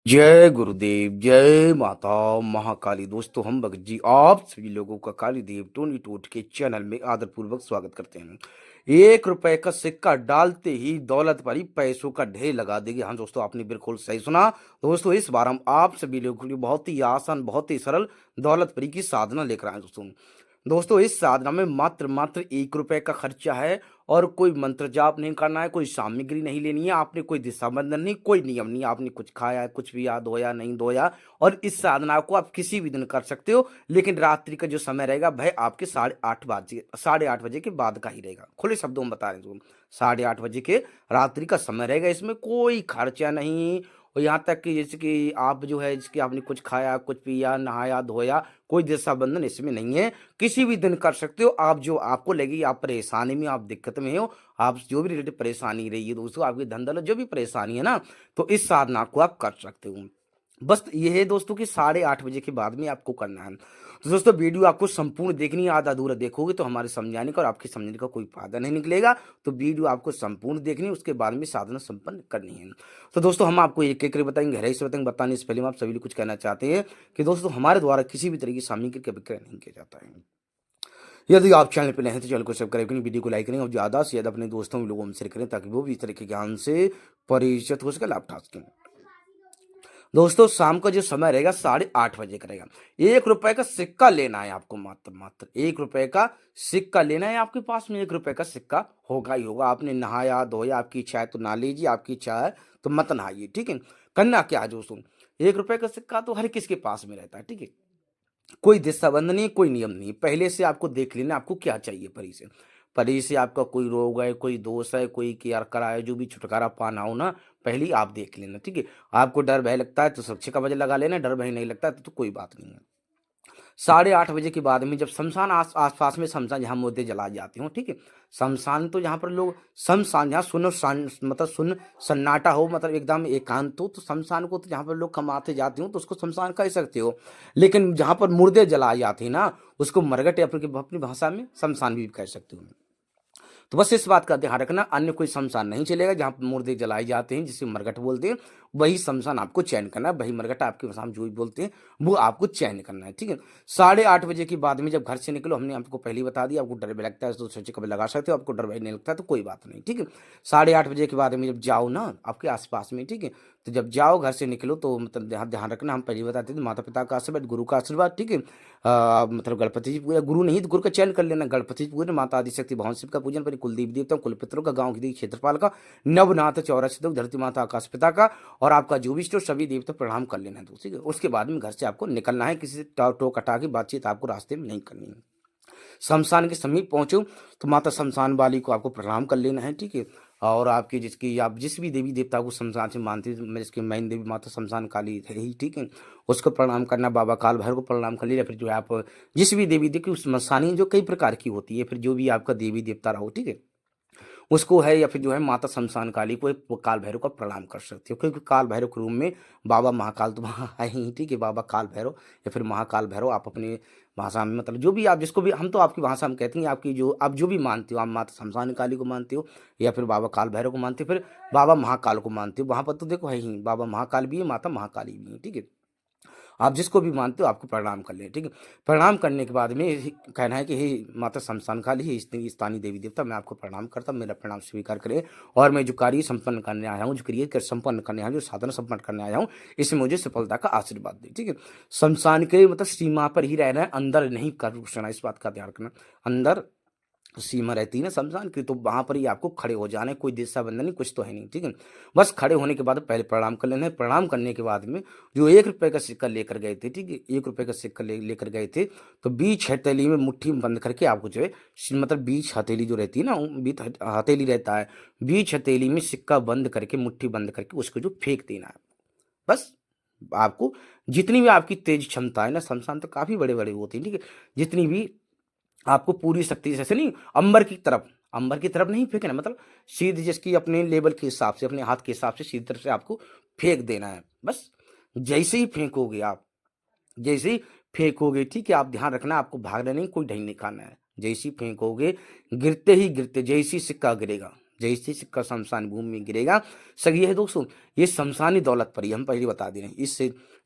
जय गुरुदेव, जय माता महाकाली। दोस्तों, हम भगत जी आप सभी लोगों का काली देव टोनी टोट के चैनल में आदरपूर्वक स्वागत करते हैं। 1 रुपए का सिक्का डालते ही दौलत भरी पैसों का ढेर लगा देगी। हाँ दोस्तों, आपने बिल्कुल सही सुना। दोस्तों, इस बार हम आप सभी लोगों के लिए बहुत ही आसान, बहुत ही सरल दौलत भरी की साधना लेकर आए हैं। दोस्तों, इस साधना में मात्र मात्र 1 रुपए का खर्चा है और कोई मंत्र जाप नहीं करना है, कोई सामग्री नहीं लेनी है, आपने कोई दिशा बंधन नहीं, कोई नियम नहीं, आपने कुछ खाया है, कुछ भी याद धोया नहीं धोया। और इस साधना को आप किसी भी दिन कर सकते हो, लेकिन रात्रि का जो समय रहेगा वह आपके 8:30 बजे के बाद का ही रहेगा। खुले शब्दों में बता रहे हैं, 8:30 बजे के रात्रि का समय रहेगा। इसमें कोई खर्चा नहीं। और यहाँ तक कि जैसे कि आप जो है, जिसकी आपने कुछ खाया, कुछ पिया, नहाया धोया, कोई दिशा बंधन इसमें नहीं है। किसी भी दिन कर सकते हो आप। जो आपको लगी आप परेशानी में, आप दिक्कत में हो, आप जो भी रिलेटेड परेशानी रही है दोस्तों, आपकी धन दौलत जो भी परेशानी है ना, तो इस साधना को आप कर सकते हो। बस ये है दोस्तों कि 8:30 बजे के बाद में आपको करना है। तो दोस्तों, वीडियो आपको संपूर्ण देखनी है। आधा अधूरा देखोगे तो हमारे समझाने का और आपके समझने का कोई फायदा नहीं निकलेगा। तो वीडियो आपको संपूर्ण देखनी है, उसके बाद में साधना संपन्न करनी है। तो दोस्तों, हम आपको एक एक करके बताएंगे, गहराई से बताएंगे। बताने से पहले हम आप सभी लोग कुछ कहना चाहते हैं कि दोस्तों, हमारे द्वारा किसी भी तरह की सामग्री का विक्रय नहीं किया जाता है। यदि आप चैनल पर नए हैं तो चैनल को सब्सक्राइब करें, वीडियो को लाइक करें और ज़्यादा से ज़्यादा अपने दोस्तों लोगों में शेयर करें, ताकि वो भी इस तरह के ज्ञान से परिचित हो सके, लाभ उठा सकें। दोस्तों, शाम का जो समय रहेगा 8:30 बजे का रहेगा। 1 रुपए का सिक्का लेना है आपको, मात्र मात्र 1 रुपए का सिक्का लेना है। आपके पास में 1 रुपए का सिक्का होगा ही होगा। आपने नहाया धोया, आपकी इच्छा है तो ना लीजिए, आपकी इच्छा है तो मत नहाइए, ठीक है। करना क्या है दोस्तों, 1 रुपए का सिक्का तो हर किसके पास में रहता है, ठीक है। कोई दिशाबंध नहीं, कोई नियम नहीं। पहले से आपको देख लेना आपको क्या चाहिए परी से। परी से आपका कोई रोग है, कोई दोष है, कोई केयर करा है, जो भी छुटकारा पाना हो ना, पहले ही आप देख लेना, ठीक है। आपको डर भय लगता है तो सुरक्षा का वजह लगा लेना, डर भय नहीं लगता है तो कोई बात नहीं है। 8:30 बजे के बाद में जब शमशान आस पास में शमशान जहाँ मुर्दे जलाए जाते हो, ठीक है। शमशान तो जहाँ पर लोग, शमशान जहाँ मतलब सुन सन्नाटा हो, मतलब एकदम एकांत हो, तो शमशान को तो जहाँ पर लोग कमाते जाते हो तो उसको शमशान कह सकते हो। लेकिन जहाँ पर मुर्दे जलाए जाते हैं ना, उसको मरघट या फिर अपनी भाषा में शमशान भी कह सकते हो। तो बस इस बात का ध्यान रखना, अन्य कोई शमशान नहीं चलेगा। जहाँ पर मुर्दे जलाए जाते हैं, जिसे मरघट बोलते हैं, वही शमशान आपको चयन करना है। वही मरघट आपके भाषा में जो भी बोलते हैं, वो आपको चयन करना है, ठीक है। 8:30 बजे के बाद में जब घर से निकलो, हमने आपको पहले ही बता दिया, आपको डर भी लगता है तो सोचे कभी लगा सकते हो, आपको डर भी नहीं लगता तो कोई बात नहीं, ठीक है। 8:30 बजे के बाद में जब जाओ ना आपके आसपास में, ठीक है, तो जब जाओ घर से निकलो तो मतलब ध्यान ध्यान रखना, हम पहले बताते थे, माता पिता का आशीर्वाद, गुरु का आशीर्वाद, ठीक है। मतलब गणपति जी पूजा, गुरु नहीं तो गुरु का चयन कर लेना। गणपति जी पूजन, माता आदिशक्ति भवन शिव का पूजन, फिर कुलदेवी देवता, कुल पितरों का, गांव की क्षेत्रपाल का, नवनाथ चौरासी धरती माता आकाश पिता का, और आपका जो भी इष्ट हो सभी देवता प्रणाम कर लेना है, ठीक है। उसके बाद में घर से आपको निकलना है। किसी से टोक हटा की बातचीत आपको रास्ते में नहीं करनी है। शमशान के समीप पहुंचो तो माता शमशान वाली को आपको प्रणाम कर लेना है, ठीक है। और आपकी जिसकी आप जिस भी देवी देवता को शमशान से मानते हैं, मैं इसकी मेन देवी माता शमशान काली है ही, ठीक है, उसको प्रणाम करना। बाबा काल भैरव को प्रणाम कर लिया। फिर जो है आप जिस भी देवी देवता की शमशानी जो कई प्रकार की होती है, फिर जो भी आपका देवी देवता रहो, ठीक है, उसको है, या फिर जो है माता शमशान काली को, एक काल भैरव का प्रणाम कर सकते हो। क्योंकि काल भैरव के रूम में बाबा महाकाल तो वहाँ है ही, ठीक है। बाबा काल भैरव या फिर महाकाल भैरव, आप अपनी भाषा में मतलब जो भी आप जिसको भी, हम तो आपकी भाषा में कहते हैं, आपकी जो आप जो भी मानते हो, आप माता शमशान काली को मानते हो या फिर बाबा काल भैरव को मानते हो, फिर बाबा महाकाल को मानते हो। वहाँ पर तो देखो है ही, बाबा महाकाल भी है, माता महाकाली भी है, ठीक है। आप जिसको भी मानते हो आपको प्रणाम कर लें, ठीक है। प्रणाम करने के बाद में कहना है कि हे माता शमशान काली, हे स्थानीय देवी देवता, मैं आपको प्रणाम करता हूँ, मेरा प्रणाम स्वीकार करें। और मैं जो कार्य संपन्न करने आया हूँ, जो क्रिया कर संपन्न करने आया हूँ, जो साधना संपन्न करने आया हूँ, इसमें मुझे सफलता का आशीर्वाद दे, ठीक है। शमशान के मतलब सीमा पर ही रहना है, अंदर नहीं कर घुसना, इस बात का ध्यान रखना। अंदर सीमा रहती है ना शमशान की, तो वहां पर ही आपको खड़े हो जाना है। कोई दिशा बंधन नहीं, कुछ तो है नहीं, ठीक है। बस खड़े होने के बाद पहले प्रणाम कर लेना है। प्रणाम करने के बाद में जो 1 रुपए का सिक्का लेकर गए थे, ठीक है, 1 रुपए का सिक्का लेकर गए थे, तो बीच हथेली में मुट्ठी में बंद करके आपको जो है, मतलब बीच हथेली जो रहती है ना, बीच हथेली रहता है, बीच हथेली में सिक्का बंद करके, मुट्ठी बंद करके उसको जो फेंक देना है। बस आपको जितनी भी आपकी तेज क्षमता है ना, शमशान तो काफी बड़े बड़े होते हैं, ठीक है, जितनी भी आपको पूरी शक्ति से, ऐसे नहीं अंबर की तरफ नहीं फेंकना, मतलब सीधे जिसकी अपने लेवल के हिसाब से, अपने हाथ के हिसाब से सीधी तरफ से आपको फेंक देना है। बस जैसे ही फेंकोगे आप, जैसे ही फेंकोगे, ठीक है, आप ध्यान रखना, आपको भागना नहीं, कोई ढंग नहीं खाना है। जैसे ही फेंकोगे, गिरते ही गिरते, जैसे ही सिक्का गिरेगा, जैसे ही सिक्का शमशान भूमि में गिरेगा, सही है दोस्तों, ये शमशानी दौलत परी हम पहले बता दे रहे हैं।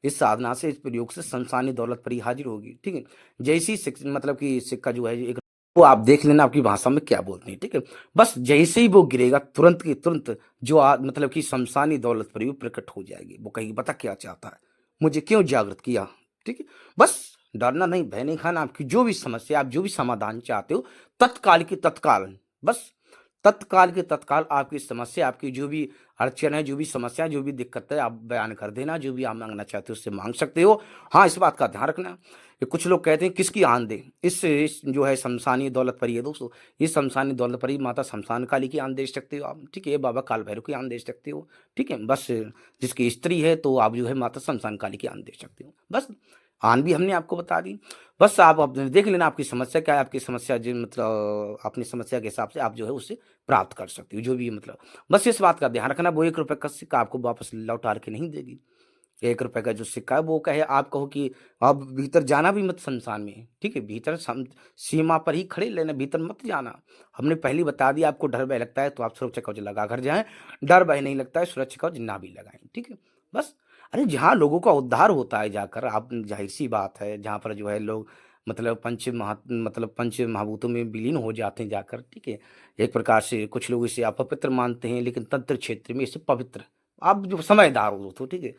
इस साधना से, इस प्रयोग से शमशानी दौलत परी हाजिर होगी, ठीक है। जैसी मतलब कि सिक्का जो है एक, वो आप देख लेना आपकी भाषा में क्या बोलते हैं, ठीक है। बस जैसे ही वो गिरेगा तुरंत की तुरंत जो मतलब कि शमशानी दौलत परी वो प्रकट हो जाएगी। वो कहेगी बता क्या चाहता है, मुझे क्यों जागृत किया, ठीक है। बस डरना नहीं, भय नहीं खाना। आपकी जो भी समस्या, आप जो भी समाधान चाहते हो, तत्काल की तत्काल, बस तत्काल के तत्काल आपकी समस्या, आपकी जो भी अड़चन है, जो भी समस्या है, जो भी दिक्कत है, आप बयान कर देना। जो भी आप माँगना चाहते हो उससे माँग सकते हो। हाँ, इस बात का ध्यान रखना कि कुछ लोग कहते हैं किसकी आन दे, इस जो है शमशानी दौलत परी है दोस्तों, ये शमशानी दौलत परी माता शमशान काली की आन दे सकते हो आप, ठीक है। बाबा काल भैरव की आन दे सकते हो, ठीक है। बस जिसकी स्त्री है तो आप जो है माता शमशान काली की आन दे सकते हो। बस आन भी हमने आपको बता दी। बस आप अपने देख लेना आपकी समस्या क्या है, आपकी समस्या जो मतलब अपनी समस्या के हिसाब से आप जो है उससे प्राप्त कर सकते हो, जो भी मतलब। बस इस बात का ध्यान रखना, वो ₹1 का सिक्का आपको वापस लौटा के नहीं देगी। ₹1 का जो सिक्का है वो कहे, आप कहो कि आप भीतर जाना भी मत शमशान में, ठीक है? भीतर सीमा पर ही खड़े रहना, भीतर मत जाना। हमने पहले ही बता दिया, आपको डर भय लगता है तो आप सुरक्षा कवच लगा कर जाएँ, डर भय नहीं लगता है सुरक्षा कवच ना भी लगाएँ, ठीक है? बस अरे जहाँ लोगों का उद्धार होता है जाकर, आप ज़ाहिर-सी बात है, जहाँ पर जो है लोग मतलब पंच महाभूतों में विलीन हो जाते हैं जाकर, ठीक है? एक प्रकार से कुछ लोग इसे अपवित्र मानते हैं, लेकिन तंत्र क्षेत्र में इसे पवित्र, आप जो समझदार हो दोस्तों, ठीक है?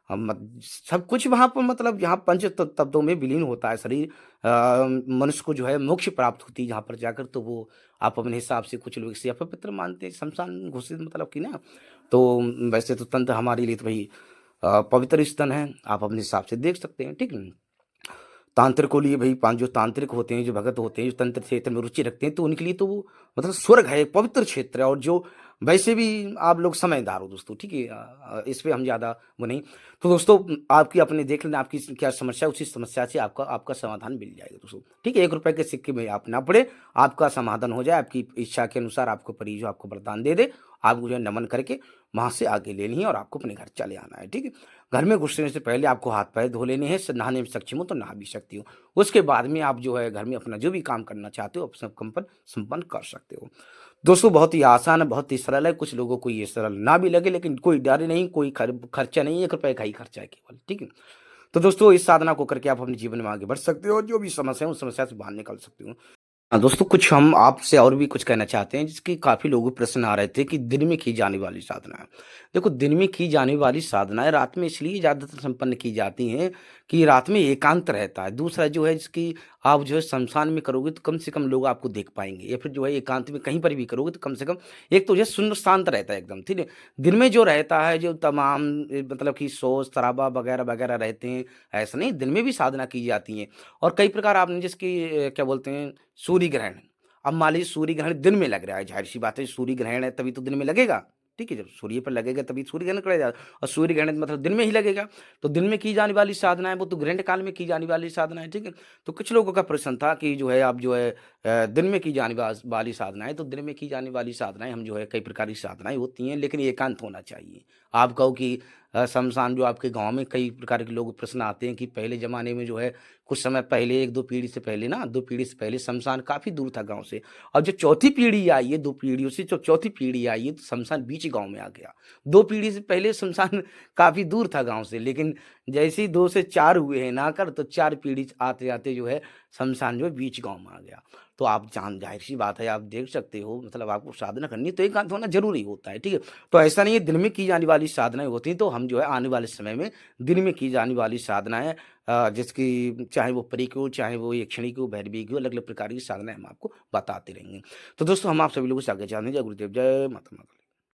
हम सब कुछ वहाँ पर मतलब जहाँ पंच तत्वों में विलीन होता है शरीर, मनुष्य को जो है मोक्ष प्राप्त होती है जहाँ पर जाकर, तो वो आप अपने हिसाब से, कुछ लोग इसे अपवित्र मानते हैं, शमशान घोषित मतलब कि ना। तो वैसे तो तंत्र हमारे लिए तो भई पवित्र स्थल है, आप अपने हिसाब से देख सकते हैं, ठीक है। तांत्रिकों लिए भई, 5 जो तांत्रिक होते हैं, जो भगत होते हैं, जो तंत्र क्षेत्र में रुचि रखते हैं, तो उनके लिए तो वो मतलब स्वर्ग है, एक पवित्र क्षेत्र है। और जो वैसे भी आप लोग समझदार हो दोस्तों, ठीक है? इस पे हम ज़्यादा वो नहीं। तो दोस्तों आपकी अपने देख लेना आपकी क्या समस्या है, उसी समस्या से आपका आपका समाधान मिल जाएगा दोस्तों, ठीक है? ₹1 के सिक्के में आप ना पड़े, आपका समाधान हो जाए, आपकी इच्छा के अनुसार आपको परी जो आपको वरदान दे दे, आपको जो है नमन करके वहाँ से आगे लेनी है और आपको अपने घर चले आना है, ठीक है? घर में घुसने से पहले आपको हाथ-पैर धो लेने हैं, नहाने में सक्षम हो तो नहा भी सकती हो। उसके बाद में आप जो है घर में अपना जो भी काम करना चाहते हो, आप सब संपन्न कर सकते हो। दोस्तों बहुत ही आसान है, बहुत ही सरल है, कुछ लोगों को ये सरल ना भी लगे, लेकिन कोई डर नहीं, कोई खर्चा नहीं, ₹1 का ही खर्चा है केवल, ठीक है? तो दोस्तों इस साधना को करके आप अपने जीवन में आगे बढ़ सकते हो, जो भी समस्या है उस समस्या से बाहर निकल सकते हो। हाँ, दोस्तों कुछ हम आपसे और भी कुछ कहना चाहते हैं, जिसकी काफ़ी लोगों को प्रश्न आ रहे थे कि दिन में की जाने वाली साधनाएँ। देखो दिन में की जाने वाली साधनाएँ रात में इसलिए ज़्यादातर संपन्न की जाती हैं कि रात में एकांत रहता है। दूसरा जो है जिसकी आप जो है शमशान में करोगे तो कम से कम लोग आपको देख पाएँगे, या फिर जो है एकांत में कहीं पर भी करोगे तो कम से कम एक तो जो है शून्य शांत रहता है एकदम, ठीक है? दिन में जो रहता है, जो तमाम मतलब कि शोर-शराबा वगैरह-वगैरह रहते हैं, ऐसा नहीं, दिन में भी साधना की जाती है। और कई प्रकार आपने जिसकी क्या बोलते हैं, सूर्य ग्रहण। अब मान लीजिए सूर्य ग्रहण दिन में लग रहा है, ज़ाहिर-सी बात है सूर्य ग्रहण है तभी तो दिन में लगेगा, ठीक है? जब सूर्य पर लगेगा तभी सूर्य ग्रहण करेगा, और सूर्य ग्रहण मतलब दिन में ही लगेगा। तो दिन में की जाने वाली साधना है वो तो ग्रहण काल में की जाने वाली साधना है, ठीक है? तो कुछ लोगों का प्रश्न था कि जो है आप जो है दिन में की जाने वाली साधनाएँ, तो दिन में की जाने वाली साधनाएँ हम जो है कई प्रकार की साधनाएँ होती हैं, लेकिन एकांत होना चाहिए। आप कहो कि शमशान जो आपके गाँव में कई प्रकार के लोग प्रश्न आते हैं कि पहले ज़माने में जो है कुछ समय पहले 1-2 पीढ़ी से पहले ना, 2 पीढ़ी से पहले शमशान काफ़ी दूर था गाँव से। और जो चौथी पीढ़ी आई है, 2 पीढ़ियों से जो चौथी पीढ़ी आई है, तो शमशान बीच गाँव में आ गया। 2 पीढ़ी से पहले शमशान काफ़ी दूर था गाँव से, लेकिन जैसे ही 2 से 4 हुए हैं ना कर, तो 4 पीढ़ी आते-आते जो है शमशान जो है बीच गाँव में आ गया। तो आप ज़ाहिर-सी बात है, आप देख सकते हो मतलब आपको साधना करनी है तो एकांत होना ज़रूरी होता है, ठीक है? तो ऐसा नहीं है दिन में की जाने वाली साधनाएँ होती हैं, तो हम जो है आने वाले समय में दिन में की जाने वाली साधनाएँ जिसकी चाहे वो परी की हो, चाहे वो यक्षिणी की हो, भैरवी की हो, अलग-अलग प्रकार की साधनाएँ हम आपको बताते रहेंगे। तो दोस्तों हम आप सभी लोगों से आगे चाहते हैं। जय गुरुदेव, जय माता माता।